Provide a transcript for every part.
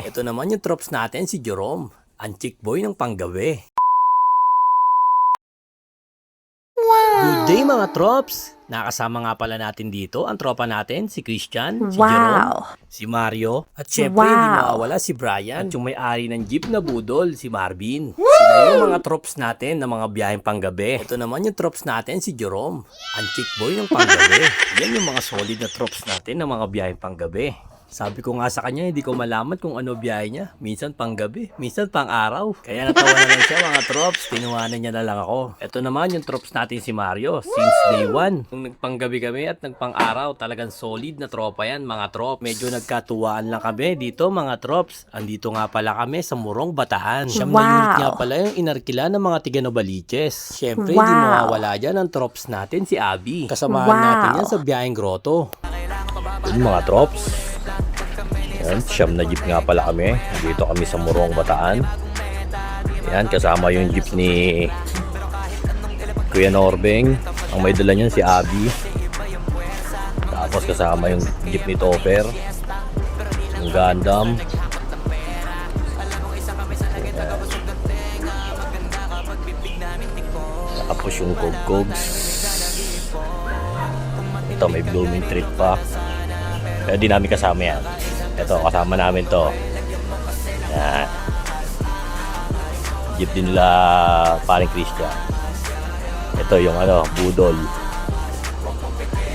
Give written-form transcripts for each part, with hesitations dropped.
Ito naman yung trops natin, si Jerome, ang chick boy ng panggabi. Good day mga trops! Nakasama nga pala natin dito ang tropa natin, si Christian, si Jerome, si Mario, at syempre hindi mawawala si Brian, at yung may-ari ng jeep na budol, si Marvin. Sila yung mga trops natin na mga biyaheng panggabi. Ito naman yung trops natin, si Jerome, ang chick boy ng panggabi. Yan yung mga solid na trops natin na mga biyaheng panggabi. Sabi ko nga sa kanya, hindi ko malaman kung ano biyahe niya. Minsan pang gabi, minsan pang araw. Kaya natawa na lang siya mga trops, tinuwanan niya na lang ako. Ito naman yung trops natin si Mario, since day 1. Nung nagpanggabi kami at nagpang araw, talagang solid na tropa yan mga trops. Medyo nagkatuwaan lang kami dito mga trops. Andito nga pala kami sa Morong Bataan. Siyam na unit nga pala yung inarkila ng mga tiga Novaliches. Siyempre, di mawawala dyan ang trops natin si Abby. Kasamahan natin yan sa biyaheng grotto. Yun mga trops. Yan, siyam na jeep nga pala kami. Dito kami sa Morong Bataan. Yan, kasama yung jeep ni Kuya Norbeng. Ang may dala niyan si Abby. Tapos kasama yung jeep ni Topper. Yung Gundam. Tapos yung Kog-Kogs. Ito may blooming trip pa. Kaya di namin kasama yan. Ito, kasama namin to. Yan. Jeep din nila paring Christian. Ito yung ano, budol.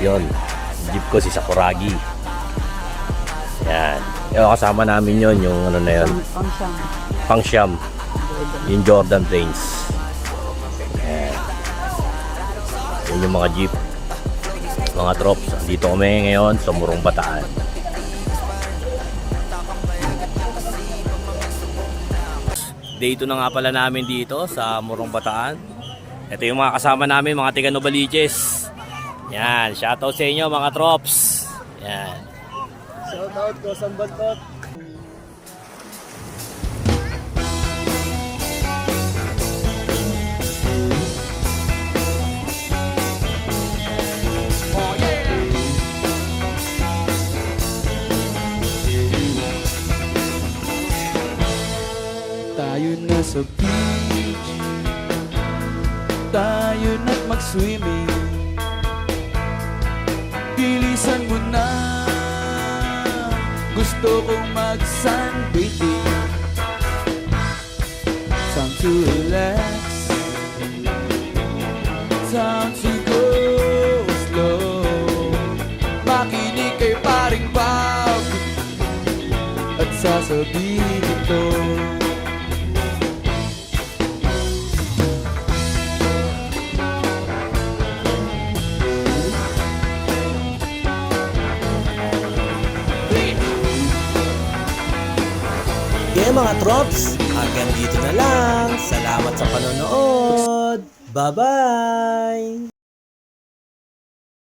Yun. Jeep ko si Sakuragi. Yan. Yung kasama namin yun, yung ano na yun. Pangsyam. Yung Jordan Plains. Yan. Yun yung mga jeep. Mga trops. Dito kami ngayon sa Morong Bataan. Dito na nga pala namin dito sa Morong Bataan. Ito yung mga kasama namin, mga tiga Novaliches. Yan, shoutout sa inyo mga trops. Yan. Shoutout ko sa Bantot. Tayo na sa beach, tayo na't mag-swimming. Bilisan mo na, gusto kong mag-sunbathing. Time to relax, time to go slow. Makinig kay paring Bob at sasabihin ito. Okay mga trops, hanggang dito na lang. Salamat sa panonood. Bye-bye!